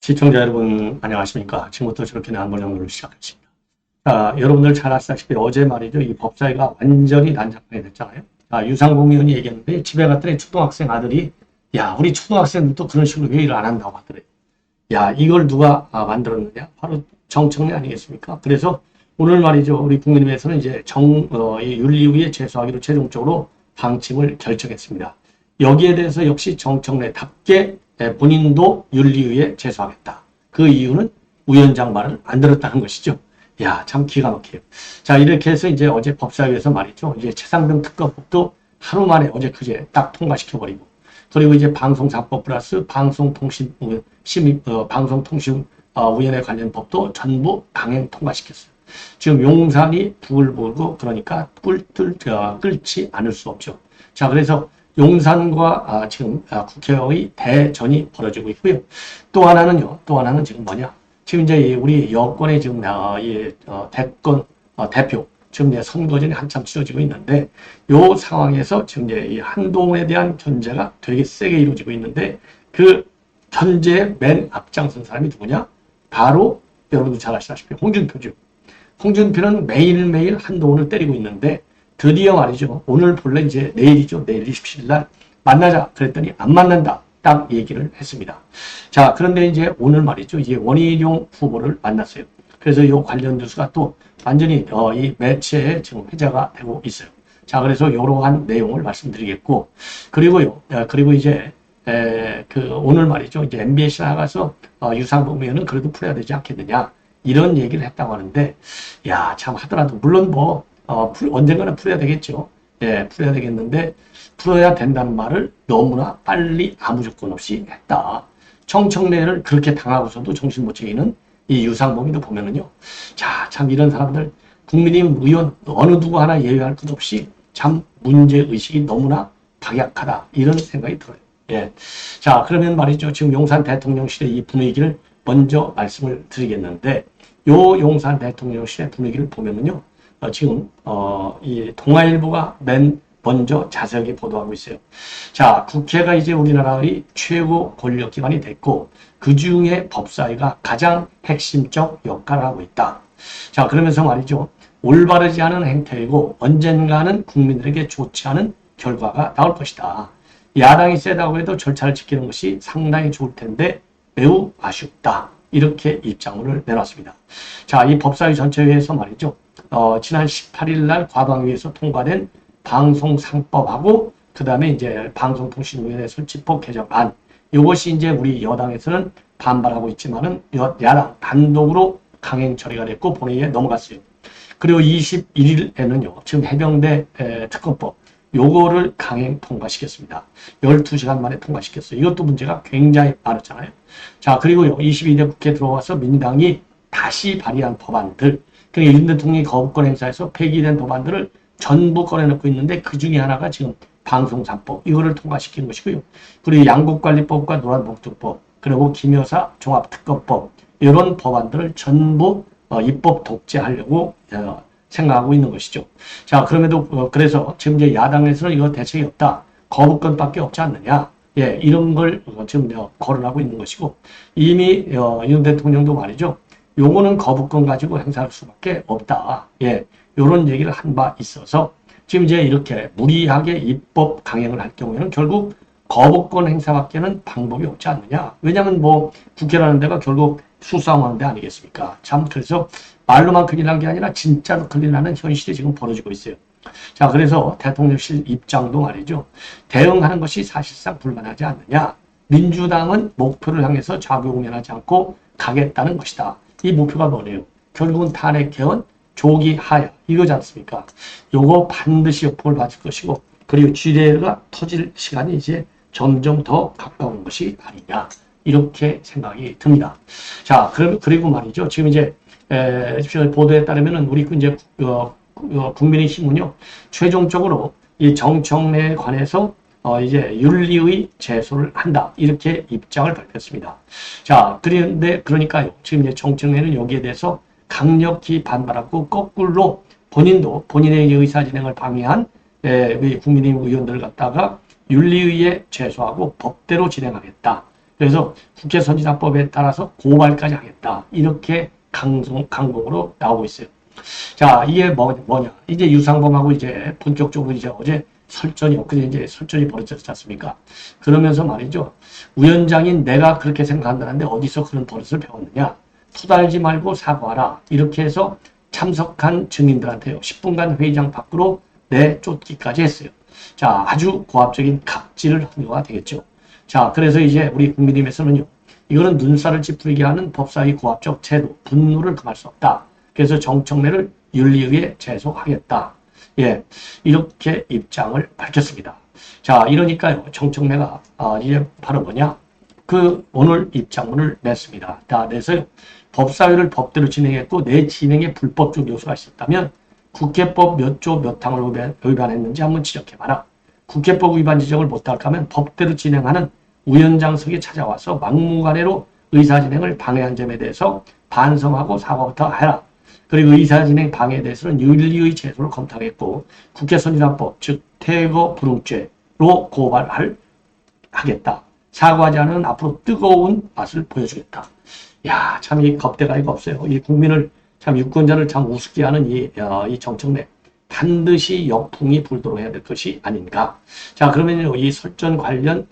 시청자 여러분 안녕하십니까. 지금부터 저렇게 한번 연구를 시작했습니다. 자, 여러분들 잘 아시다시피 어제 말이죠. 이 법사위가 완전히 난장판이 됐잖아요. 유상봉 의원이 얘기했는데 집에 갔더니 초등학생 아들이 야, 우리 초등학생들도 그런 식으로 회의를 안 한다고 하더래요. 야, 이걸 누가 만들었느냐? 바로 정청래 아니겠습니까? 그래서 오늘 말이죠. 우리 국민의힘에서는 이제 이 윤리위에 제소하기로 최종적으로 방침을 결정했습니다. 여기에 대해서 역시 정청래답게 본인도 윤리위에 제소하겠다. 그 이유는 위원장 말을 안 들었다는 것이죠. 야, 참 기가 막혀요. 자, 이렇게 해서 이제 어제 법사위에서 말이죠. 이제 최상병 특검법도 하루 만에 어제 그제 딱 통과시켜버리고, 그리고 이제 방송사법 플러스 방송통신위원회 관련 법도 전부 강행 통과시켰어요. 지금 용산이 부글부글고 그러니까 끓지 않을 수 없죠. 자, 그래서 용산과 지금 국회의 대전이 벌어지고 있고요. 또 하나는 지금 뭐냐? 지금 이제 우리 여권의 지금 대권 대표 지금 이제 선거전이 한참 치러지고 있는데 요 상황에서 지금 이제 이 한동훈에 대한 견제가 되게 세게 이루어지고 있는데 그 견제의 맨 앞장선 사람이 누구냐? 바로 여러분도 잘 아시다시피 홍준표죠. 홍준표는 매일매일 한동훈을 때리고 있는데 드디어 말이죠. 오늘 본래 이제 내일이죠. 내일 27일 날 만나자 그랬더니 안 만난다. 딱 얘기를 했습니다. 자, 그런데 이제 오늘 말이죠. 이제 원희룡 후보를 만났어요. 그래서 이 관련 뉴스가 또 완전히 이 매체에 지금 회자가 되고 있어요. 자, 그래서 이러한 내용을 말씀드리겠고, 그리고요. 그리고 이제 오늘 말이죠. 이제 MBC 나가서 유상범 의원은 그래도 풀어야 되지 않겠느냐 이런 얘기를 했다고 하는데, 야, 참 하더라도 물론 뭐 언젠가는 풀어야 되겠죠. 예, 풀어야 되겠는데 풀어야 된다는 말을 너무나 빨리 아무 조건 없이 했다. 청청래를 그렇게 당하고서도 정신 못 차리는 이 유상범이도 보면은요. 자, 참 이런 사람들 국민의힘 의원 어느 누구 하나 예외할 것 없이 참 문제의식이 너무나 박약하다. 이런 생각이 들어요. 예. 자, 그러면 말이죠. 지금 용산 대통령실의 이 분위기를 먼저 말씀을 드리겠는데 요 용산 대통령실의 분위기를 보면은요. 지금 이 동아일보가 맨 먼저 자세하게 보도하고 있어요. 자, 국회가 이제 우리나라의 최고 권력기관이 됐고 그 중에 법사위가 가장 핵심적 역할을 하고 있다. 자, 그러면서 말이죠. 올바르지 않은 행태이고 언젠가는 국민들에게 좋지 않은 결과가 나올 것이다. 야당이 세다고 해도 절차를 지키는 것이 상당히 좋을 텐데 매우 아쉽다. 이렇게 입장문을 내놨습니다. 자, 이 법사위 전체회에서 말이죠. 지난 18일 날 과방위에서 통과된 방송상법하고 그 다음에 이제 방송통신위원회 설치법 개정안 이것이 이제 우리 여당에서는 반발하고 있지만은 야당 단독으로 강행 처리가 됐고 본회의에 넘어갔어요. 그리고 21일에는요. 지금 해병대 특검법 요거를 강행 통과시켰습니다. 12시간 만에 통과시켰어요. 이것도 문제가 굉장히 많았잖아요. 자, 그리고요. 22대 국회 들어와서 민당이 다시 발의한 법안들 그러니까 윤 대통령이 거부권 행사해서 폐기된 법안들을 전부 꺼내놓고 있는데 그 중에 하나가 지금 방송3법 이거를 통과시킨 것이고요. 그리고 양국관리법과 노란봉투법 그리고 김여사 종합특검법 이런 법안들을 전부 입법 독재하려고 생각하고 있는 것이죠. 자, 그럼에도 그래서 지금 이제 야당에서는 이거 대책이 없다. 거부권밖에 없지 않느냐. 예, 이런 걸 지금 거론하고 있는 것이고 이미 윤 대통령도 말이죠. 요거는 거부권 가지고 행사할 수밖에 없다. 예, 요런 얘기를 한 바 있어서 지금 이제 이렇게 무리하게 입법 강행을 할 경우에는 결국 거부권 행사밖에는 방법이 없지 않느냐. 왜냐하면 뭐 국회라는 데가 결국 수싸움하는 데 아니겠습니까? 참 그래서 말로만 큰일 난 게 아니라 진짜로 큰일 나는 현실이 지금 벌어지고 있어요. 자, 그래서 대통령실 입장도 말이죠. 대응하는 것이 사실상 불가능하지 않느냐. 민주당은 목표를 향해서 좌우공연하지 않고 가겠다는 것이다. 이 목표가 뭐래요? 결국은 탄핵 개헌, 조기 하야 이거지 않습니까? 요거 반드시 역풍을 맞을 것이고 그리고 쥐레가 터질 시간이 이제 점점 더 가까운 것이 아니냐 이렇게 생각이 듭니다. 자, 그리고 말이죠. 지금 이제 보도에 따르면은 우리 이제 국민의힘은요 최종적으로 이 정청래에 관해서 이제 윤리의 제소를 한다 이렇게 입장을 발표했습니다. 자, 그런데 그러니까요 지금 이제 정청래는 여기에 대해서 강력히 반발하고 거꾸로 본인도 본인의 의사진행을 방해한 국민의힘 의원들을 갖다가 윤리위에 제소하고 법대로 진행하겠다. 그래서 국회 선진화법에 따라서 고발까지 하겠다. 이렇게 강공으로 나오고 있어요. 자, 이게 뭐냐. 이제 유상범하고 이제 본격적으로 이제 어제 엊그제 이제 설전이 벌어졌지 않습니까? 그러면서 말이죠. 위원장인 내가 그렇게 생각한다는데 어디서 그런 버릇을 배웠느냐. 토달지 말고 사과하라. 이렇게 해서 참석한 증인들한테요. 10분간 회의장 밖으로 내쫓기까지 했어요. 자, 아주 고압적인 갑질을 한 거가 되겠죠. 자, 그래서 이제 우리 국민의힘에서는요. 이거는 눈살을 찌푸리게 하는 법사위 고압적 태도, 분노를 금할 수 없다. 그래서 정청래를 윤리위에 제소하겠다. 예, 이렇게 입장을 밝혔습니다. 자, 이러니까요. 정청래가 이제 바로 뭐냐? 오늘 입장문을 냈습니다. 다 내서요. 법사위를 법대로 진행했고 내 진행에 불법적 요소가 있었다면 국회법 몇 조 몇 항을 위반했는지 한번 지적해봐라. 국회법 위반 지적을 못할까 하면 법대로 진행하는 위원장석에 찾아와서 막무가내로 의사진행을 방해한 점에 대해서 반성하고 사과부터 해라. 그리고 의사진행 방해에 대해서는 윤리의 제소를 검토하겠고 국회 선진화법 즉 퇴거 불응죄로 고발하겠다. 사과하지 않으면 앞으로 뜨거운 맛을 보여주겠다. 야, 참 이 겁대가리가 없어요. 이 국민을 참 유권자를 참 우습게 하는 이 정청래 반드시 역풍이 불도록 해야 될 것이 아닌가. 자, 그러면 이 설전 관련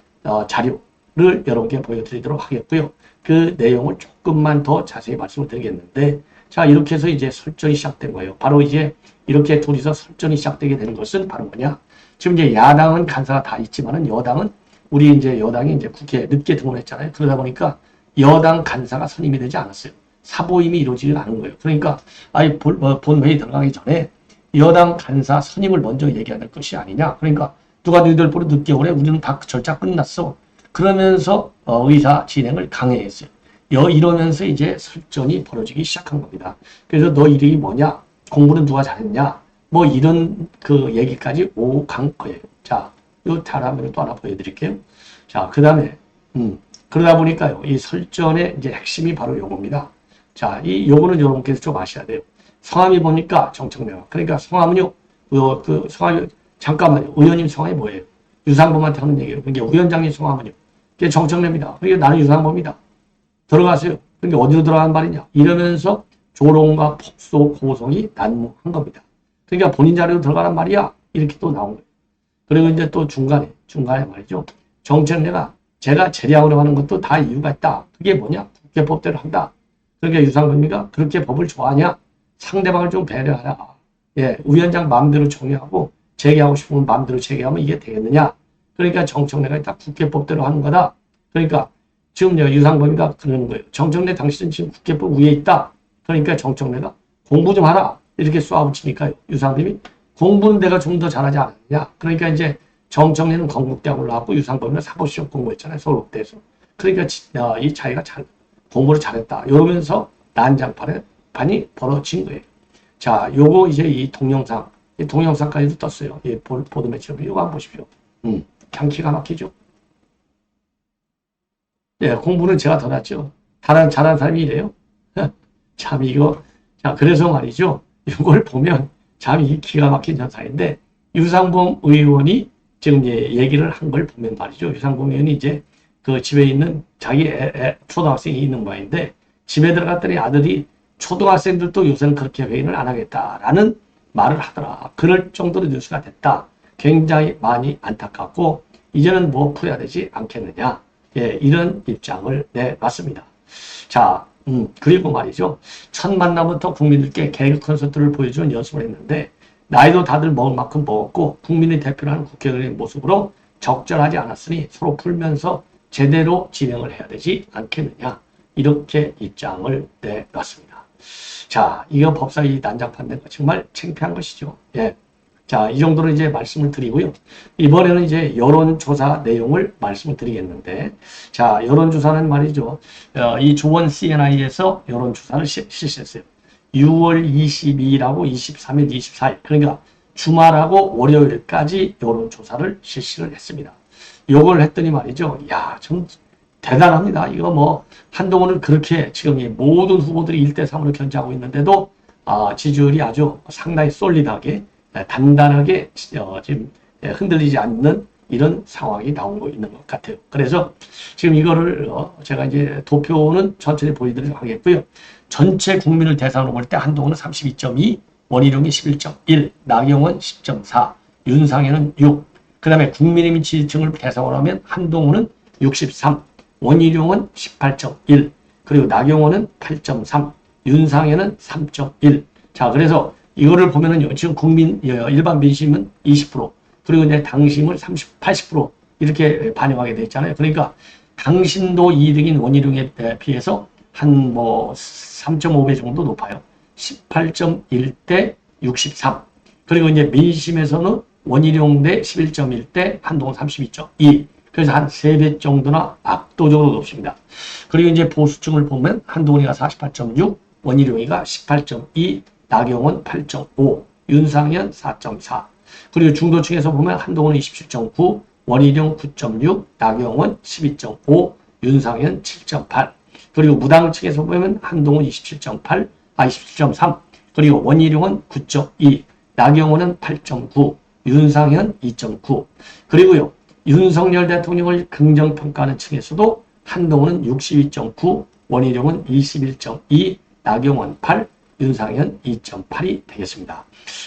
자료를 여러분께 보여드리도록 하겠고요. 그 내용을 조금만 더 자세히 말씀을 드리겠는데, 자, 이렇게 해서 이제 설전이 시작된 거예요. 바로 이제 이렇게 둘이서 설전이 시작되게 되는 것은 바로 뭐냐? 지금 이제 야당은 간사가 다 있지만은 여당은 우리 이제 여당이 이제 국회에 늦게 등원했잖아요. 그러다 보니까 여당 간사가 선임이 되지 않았어요. 사보임이 이루어지지 않은 거예요. 그러니까 본회의 들어가기 전에 여당 간사 선임을 먼저 얘기해야 될 것이 아니냐. 그러니까 누가 너희들 보러 늦게 오래? 우리는 다 절차 끝났어. 그러면서 의사 진행을 강행했어요. 이러면서 이제 설전이 벌어지기 시작한 겁니다. 그래서 너 이름이 뭐냐? 공부는 누가 잘했냐? 뭐 이런 그 얘기까지 오고 간 거예요. 자, 요 다음에 또 하나 보여드릴게요. 자, 그 다음에 그러다 보니까요, 이 설전의 이제 핵심이 바로 요겁니다. 자, 이 요거는 여러분께서 좀 아셔야 돼요. 성함이 뭡니까? 정청래가. 그러니까 성함은요, 성함이, 잠깐만요. 의원님 성함이 뭐예요? 유상범한테 하는 얘기예요. 그러니까 위원장님 성함은요. 그게 정청래입니다. 그러니까 나는 유상범이다. 들어가세요. 그러니까 어디로 들어간 말이냐? 이러면서 조롱과 폭소, 고성이 난무한 겁니다. 그러니까 본인 자리로 들어가란 말이야. 이렇게 또 나온 거예요. 그리고 이제 또 중간에 말이죠. 정청래가 제가 재량으로 하는 것도 다 이유가 있다. 그게 뭐냐? 국회법대로 한다. 그러니까 유상범이가 그렇게 법을 좋아하냐? 상대방을 좀 배려하라. 예, 위원장 마음대로 정리하고 재개하고 싶으면 마음대로 재개하면 이게 되겠느냐? 그러니까 정청래가 다 국회법대로 하는 거다. 그러니까 지금 유상범이가 그러는 거예요. 정청래 당신은 지금 국회법 위에 있다. 그러니까 정청래가 공부 좀 하라. 이렇게 쏘아붙이니까요. 유상범이 공부는 내가 좀 더 잘하지 않았느냐. 그러니까 이제 정청래는 건국대학 올라왔고 유상범이는 사법시험 공부했잖아요. 서울대에서. 그러니까 이 자기가 공부를 잘했다. 이러면서 난장판이 벌어진 거예요. 자, 요거 이제 이 동영상까지도 떴어요. 이 보도 매체로 이거 한번 보십시오. 참 기가 막히죠. 예, 공부는 제가 더 낫죠. 잘하는 사람이 이래요. 참 이거, 자, 그래서 말이죠. 이걸 보면 참 이 기가 막힌 현상인데, 유상범 의원이 지금 이제 얘기를 한 걸 보면 말이죠. 유상범 의원이 이제 그 집에 있는 자기 초등학생이 있는 모양인데, 집에 들어갔더니 아들이 초등학생들도 요새는 그렇게 회의를 안 하겠다라는 말을 하더라. 그럴 정도로 뉴스가 됐다. 굉장히 많이 안타깝고, 이제는 뭐 풀어야 되지 않겠느냐. 예, 이런 입장을 내놨습니다. 자, 그리고 말이죠. 첫 만남부터 국민들께 개그 콘서트를 보여주는 연습을 했는데, 나이도 다들 먹을 만큼 먹었고, 국민의 대표라는 국회의원의 모습으로 적절하지 않았으니 서로 풀면서 제대로 진행을 해야 되지 않겠느냐. 이렇게 입장을 내놨습니다. 자, 이거 법사위 난장판 된 거 정말 창피한 것이죠. 예. 자, 이 정도로 이제 말씀을 드리고요. 이번에는 이제 여론조사 내용을 말씀을 드리겠는데, 자, 여론조사는 말이죠. 이 조원 CNI에서 여론조사를 실시했어요. 6월 22일하고 23일, 24일. 그러니까 주말하고 월요일까지 여론조사를 실시를 했습니다. 요걸 했더니 말이죠. 야, 좀 대단합니다. 이거 뭐 한동훈을 그렇게 지금 이 모든 후보들이 1대3으로 견제하고 있는데도 지지율이 아주 상당히 솔리드하게 단단하게 지금 흔들리지 않는 이런 상황이 나오고 있는 것 같아요. 그래서 지금 이거를 제가 이제 도표는 천천히 보여드리도록 하겠고요. 전체 국민을 대상으로 볼 때 한동훈은 32.2, 원희룡이 11.1, 나경원 10.4, 윤상현은 6. 그 다음에 국민의힘 지지층을 대상으로 하면 한동훈은 63, 원희룡은 18.1, 그리고 나경원은 8.3, 윤상현은 3.1. 자, 그래서 이거를 보면은요, 지금 국민, 일반 민심은 20%, 그리고 이제 당심을 80% 이렇게 반영하게 돼 있잖아요. 그러니까 당신도 2등인 원희룡에 비해서 한 뭐 3.5배 정도 높아요. 18.1대 63. 그리고 이제 민심에서는 원희룡 대 11.1대 한동훈 32.2. 그래서 한 3배 정도나 압도적으로 높습니다. 그리고 이제 보수층을 보면 한동훈이가 48.6, 원희룡이가 18.2, 나경원 8.5, 윤상현 4.4. 그리고 중도층에서 보면 한동훈은 27.9, 원희룡 9.6, 나경원 12.5, 윤상현 7.8. 그리고 무당층에서 보면 한동훈 27.8, 27.3, 그리고 원희룡은 9.2, 나경원은 8.9, 윤상현 2.9. 그리고요, 윤석열 대통령을 긍정평가하는 층에서도 한동훈은 62.9, 원희룡은 21.2, 나경원 8, 윤상현 2.8이 되겠습니다.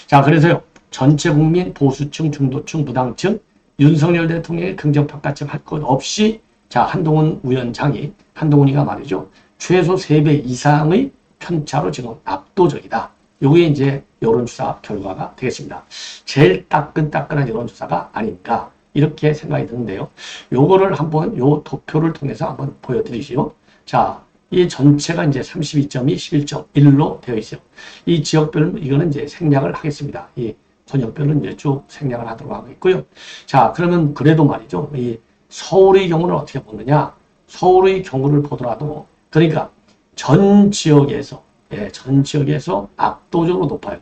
자, 그래서요, 전체 국민 보수층, 중도층, 무당층, 윤석열 대통령의 긍정평가점 할 것 없이 자, 한동훈 위원장이, 한동훈이가 말이죠, 최소 3배 이상의 편차로 지금 압도적이다. 요게 이제 여론조사 결과가 되겠습니다. 제일 따끈따끈한 여론조사가 아닌가, 이렇게 생각이 드는데요. 요거를 한번, 요 도표를 통해서 한번 보여드리시죠. 자, 이 전체가 이제 32.2, 11.1로 되어 있어요. 이 지역별, 이거는 이제 생략을 하겠습니다. 이 전역별은 이제 쭉 생략을 하도록 하고 있고요. 자, 그러면 그래도 말이죠. 이 서울의 경우는 어떻게 보느냐? 서울의 경우를 보더라도, 그러니까 전 지역에서, 전 지역에서 압도적으로 높아요.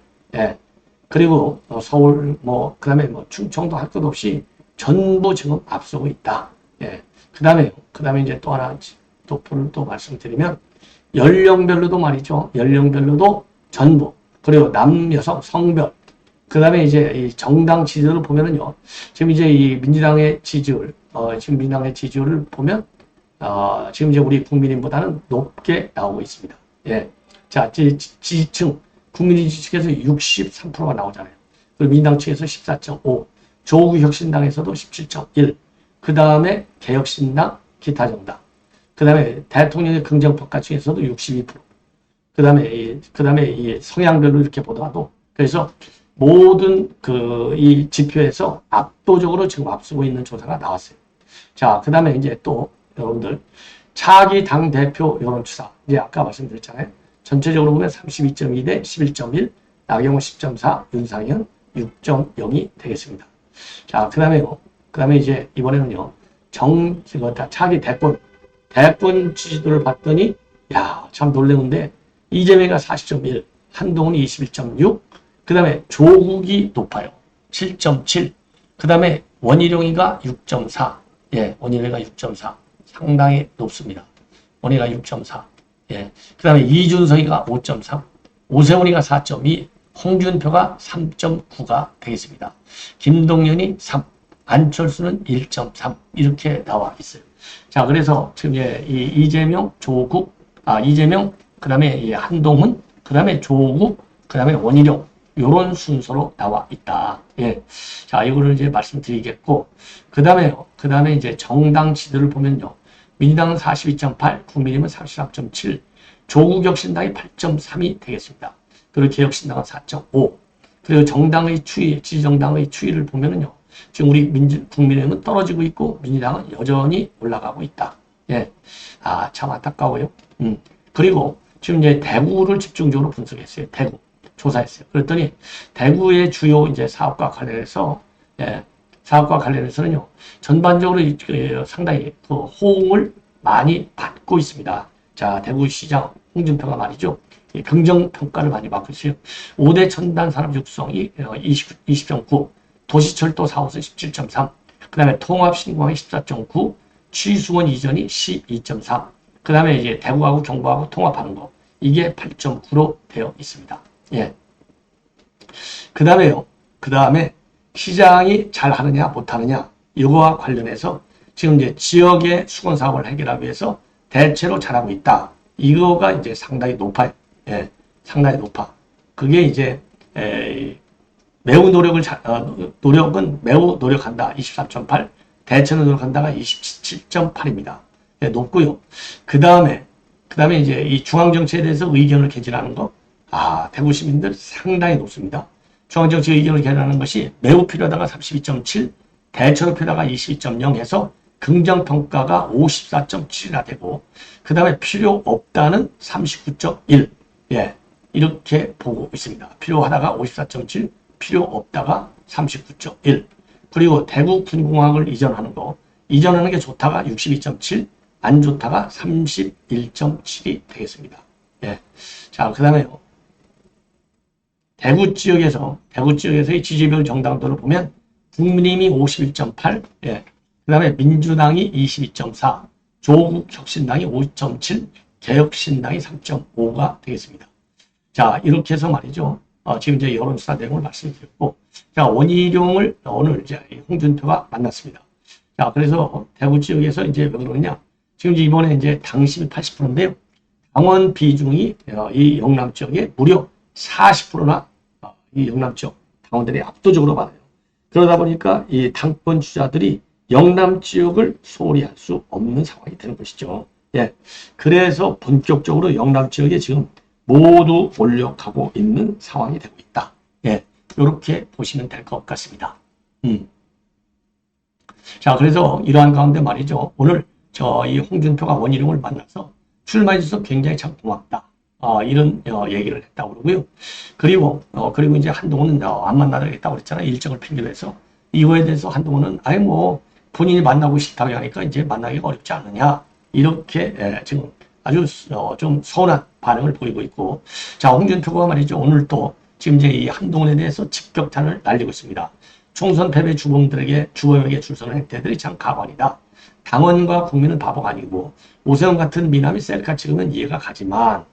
그리고 서울, 그 다음에 충청도 할 것 없이 전부 지금 앞서고 있다. 그 다음에 이제 또 하나 도표를 또 말씀드리면, 연령별로도 말이죠. 연령별로도 전부, 그리고 남, 여성, 성별, 그 다음에 이제 이 정당 지지율을 보면은요, 지금 이제 이 민주당의 지지율, 지금 민주당의 지지율을 보면, 지금 이제 우리 국민의힘보다는 높게 나오고 있습니다. 자, 지지층, 국민의 지지층에서 63%가 나오잖아요. 그리고 민주당 측에서 14.5, 조국 혁신당에서도 17.1, 그 다음에 개혁신당, 기타 정당, 그 다음에 대통령의 긍정평가 중에서도 62%, 그 다음에 이 성향별로 이렇게 보더라도, 그래서 모든 이 지표에서 압도적으로 지금 앞서고 있는 조사가 나왔어요. 자, 그 다음에 이제 또 여러분들 차기 당대표 여론조사, 이제 아까 말씀드렸잖아요. 전체적으로 보면 32.2 대 11.1, 나경원 10.4, 윤상현 6.0이 되겠습니다. 자, 그 다음에 이제 이번에는요, 차기 대권 지지도를 봤더니, 야, 참 놀라운데, 이재명이가 40.1, 한동훈이 21.6, 그 다음에 조국이 높아요. 7.7. 그 다음에 원희룡이가 6.4. 원희룡이가 6.4. 상당히 높습니다. 원희가 6.4. 그 다음에 이준석이가 5.3. 오세훈이가 4.2. 홍준표가 3.9가 되겠습니다. 김동연이 3. 안철수는 1.3. 이렇게 나와 있어요. 자, 그래서 지금 이 이재명, 조국, 이재명, 그 다음에 이 한동훈, 그 다음에 조국, 그 다음에 원희룡, 요런 순서로 나와 있다. 자, 이거를 이제 말씀드리겠고, 그 다음에 이제 정당 지지를 보면요. 민주당은 42.8, 국민의힘은 33.7, 조국혁신당이 8.3이 되겠습니다. 그리고 개혁신당은 4.5. 그리고 정당의 추이, 지지정당의 추이를 보면은요. 지금 우리 국민의힘은 떨어지고 있고, 민주당은 여전히 올라가고 있다. 참 안타까워요. 그리고 지금 이제 대구를 집중적으로 분석했어요. 대구. 조사했어요. 그랬더니 대구의 주요 이제 사업과 관련해서는요, 전반적으로 상당히 호응을 많이 받고 있습니다. 자, 대구시장 홍준표가 말이죠. 긍정평가를 많이 받고 있어요. 5대 첨단 산업 육성이 20.9, 도시철도 4호선 17.3, 그 다음에 통합신공항이 14.9, 취수원 이전이 12.3. 그 다음에 이제 대구하고 경북하고 통합하는 거. 이게 8.9로 되어 있습니다. 예. 그 다음에요. 그 다음에 시장이 잘 하느냐, 못하느냐. 이거와 관련해서 지금 이제 지역의 수건 사업을 해결하기 위해서 대체로 잘하고 있다. 이거가 이제 상당히 높아요. 예. 상당히 높아. 그게 이제, 매우 노력은 매우 노력한다. 23.8. 대체로 노력한다가 27.8입니다. 예, 높고요. 그 다음에 이제 이 중앙정치에 대해서 의견을 개진하는 거. 대구 시민들 상당히 높습니다. 중앙정치 의견을 개진하는 것이 매우 필요하다가 32.7, 대체로 필요하다가 22.0 해서 긍정평가가 54.7이나 되고, 그 다음에 필요 없다는 39.1. 예, 이렇게 보고 있습니다. 필요하다가 54.7, 필요 없다가 39.1. 그리고 대구 군공항을 이전하는 거. 이전하는 게 좋다가 62.7, 안 좋다가 31.7이 되겠습니다. 예. 자, 그 다음에요. 대구 지역에서의 지지별 정당도를 보면 국민의힘이 51.8, 예. 그 다음에 민주당이 22.4, 조국혁신당이 5.7, 개혁신당이 3.5가 되겠습니다. 자, 이렇게 해서 말이죠. 지금 이제 여론조사 내용을 말씀드렸고, 자, 원희룡을 오늘 이제 홍준표가 만났습니다. 자, 그래서 대구 지역에서 이제 왜 그러느냐. 지금 이번에 이제 당심이 80%인데요. 당원 비중이 이 영남 지역에 무려 40%나 이 영남 지역 당원들이 압도적으로 많아요. 그러다 보니까 이 당권 주자들이 영남 지역을 소홀히 할 수 없는 상황이 되는 것이죠. 예. 그래서 본격적으로 영남 지역에 지금 모두 몰려가고 있는 상황이 되고 있다. 예. 이렇게 보시면 될 것 같습니다. 자, 그래서 이러한 가운데 말이죠. 오늘 이 홍준표가 원희룡을 만나서 출마해 주셔서 굉장히 참 고맙다. 이런 얘기를 했다고 그러고요. 그리고 이제 한동훈은 안 만나겠다고 그랬잖아요. 일정을 핑계로 해서. 이거에 대해서 한동훈은 본인이 만나고 싶다고 하니까 이제 만나기가 어렵지 않느냐. 이렇게 지금 아주 좀 서운한 반응을 보이고 있고. 자, 홍준표가 말이죠. 오늘 또 지금 이제 이 한동훈에 대해서 직격탄을 날리고 있습니다. 총선 패배 주범에게 줄서는 행태들이 참 가관이다. 당원과 국민은 바보가 아니고 오세훈 같은 미남이 셀카 찍으면 이해가 가지만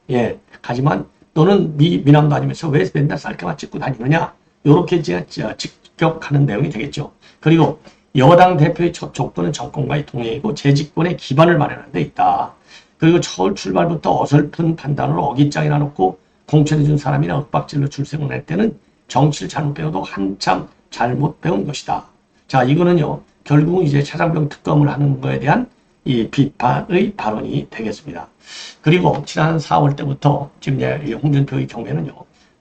너는 미남도 아니면서 왜 맨날 셀카만 찍고 다니느냐. 이렇게 직격하는 내용이 되겠죠. 그리고 여당 대표의 첫 족보는 정권과의 동행이고 재집권의 기반을 마련하는 데 있다. 그리고 출발부터 어설픈 판단으로 어깃장이나 놓고 공천해준 사람이나 윽박질로 출생을 할 때는 정치를 잘못 배워도 한참 잘못 배운 것이다. 자, 이거는요, 결국은 이제 차장병 특검을 하는 거에 대한 이 비판의 발언이 되겠습니다. 그리고 지난 4월 때부터 지금 이제 홍준표의 경우에는요,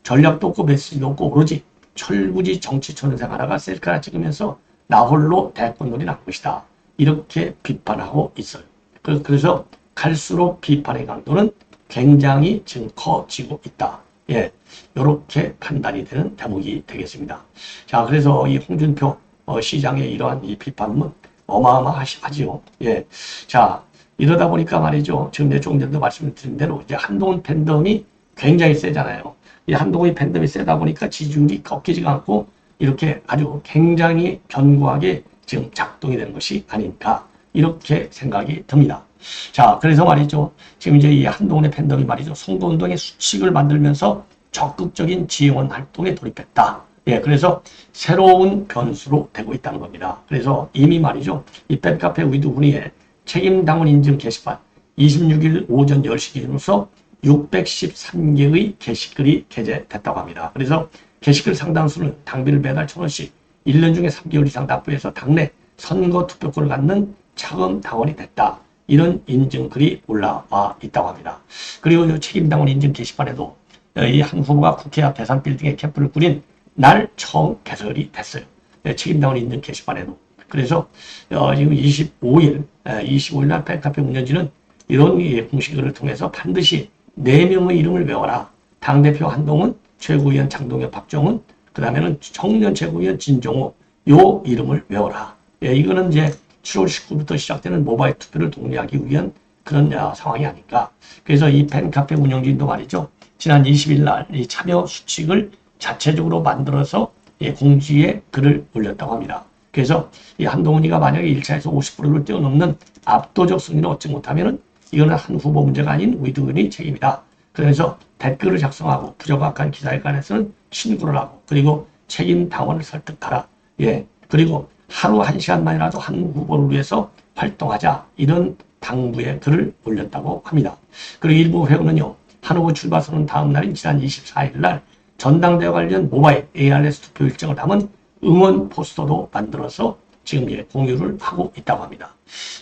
전략도 없고 메시지도 없고 오로지 철부지 정치 초년생하다가 셀카 찍으면서 나홀로 대권놀이 난 것이다. 이렇게 비판하고 있어요. 그래서 갈수록 비판의 강도는 굉장히 지금 커지고 있다. 예, 이렇게 판단이 되는 대목이 되겠습니다. 자, 그래서 이 홍준표 시장의 이러한 이 비판은 어마어마하지요. 예, 자, 이러다 보니까 말이죠. 지금 조금 전도 말씀드린 대로 이제 한동훈 팬덤이 굉장히 세잖아요. 이 한동훈이 팬덤이 세다 보니까 지지율이 꺾이지가 않고 이렇게 아주 굉장히 견고하게 지금 작동이 되는 것이 아닌가 이렇게 생각이 듭니다. 자, 그래서 말이죠. 지금 이제 이 한동훈의 팬덤이 말이죠. 선거운동의 수칙을 만들면서 적극적인 지원 활동에 돌입했다. 예, 그래서 새로운 변수로 되고 있다는 겁니다. 그래서 이미 말이죠. 이 팬카페 위드훈이의 책임당원 인증 게시판 26일 오전 10시 기준으로서 613개의 게시글이 게재됐다고 합니다. 그래서 게시글 상당수는 당비를 매달 1,000원씩 1년 중에 3개월 이상 납부해서 당내 선거 투표권을 갖는 차검 당원이 됐다. 이런 인증글이 올라와 있다고 합니다. 그리고 이 책임당원 인증 게시판에도 이 한 후보가 국회 앞 대산 빌딩에 캠프를 꾸린 날 처음 개설이 됐어요. 책임당원 인증 게시판에도. 그래서 지금 25일 날 팬카페 운영진은 이런 공식을 통해서 반드시 4명의 이름을 외워라. 당대표 한동훈, 최고위원 장동혁, 박정훈, 그 다음에는 청년 최고위원 진종호, 요 이름을 외워라. 예, 이거는 이제 7월 19일부터 시작되는 모바일 투표를 독려하기 위한 그런 상황이 아닌가. 그래서 이 팬카페 운영진도 말이죠. 지난 20일 날 이 참여 수칙을 자체적으로 만들어서 공지에 글을 올렸다고 합니다. 그래서 이 한동훈이가 만약에 1차에서 50%를 뛰어넘는 압도적 승리를 얻지 못하면은 이거는 한 후보 문제가 아닌 우이드군이 책임이다. 그래서 댓글을 작성하고 부적합한 기사에 관해서는 신고를 하고 그리고 책임 당원을 설득하라. 예. 그리고 하루 1시간만이라도 한 후보를 위해서 활동하자. 이런 당부의 글을 올렸다고 합니다. 그리고 일부 회원은요. 한 후보 출마 선언 다음 날인 지난 24일 날 전당대회 관련 모바일 ARS 투표 일정을 담은 응원 포스터도 만들어서 지금 공유를 하고 있다고 합니다.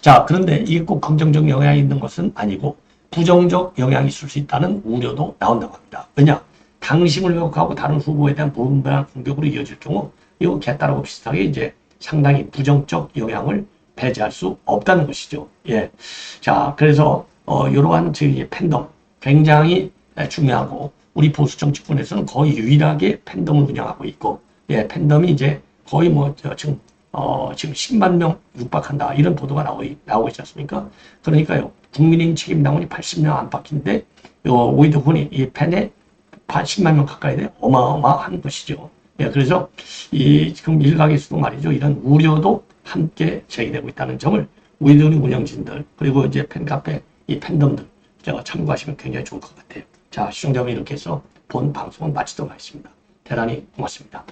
자, 그런데 이게 꼭 긍정적 영향이 있는 것은 아니고 부정적 영향이 있을 수 있다는 우려도 나온다고 합니다. 왜냐? 당심을 왜곡하고 다른 후보에 대한 무분별한 공격으로 이어질 경우 이거 개딸하고 비슷하게 이제 상당히 부정적 영향을 배제할 수 없다는 것이죠. 예. 자, 그래서 이러한 저희 팬덤 굉장히 중요하고 우리 보수 정치권에서는 거의 유일하게 팬덤을 운영하고 있고, 예, 팬덤이 이제 거의 지금 10만 명 육박한다 이런 보도가 나오고 있지 않습니까? 그러니까요, 국민의힘 책임당원이 80명 안팎인데 오이드훈이 이 팬에 10만 명 가까이 돼 어마어마한 것이죠. 예, 그래서 지금 일각에서도 말이죠, 이런 우려도 함께 제기되고 있다는 점을 오이드훈 운영진들 그리고 이제 팬카페 이 팬덤들 참고하시면 굉장히 좋을 것 같아요. 자, 시청자 여러분 이렇게 해서 본 방송은 마치도록 하겠습니다. 대단히 고맙습니다.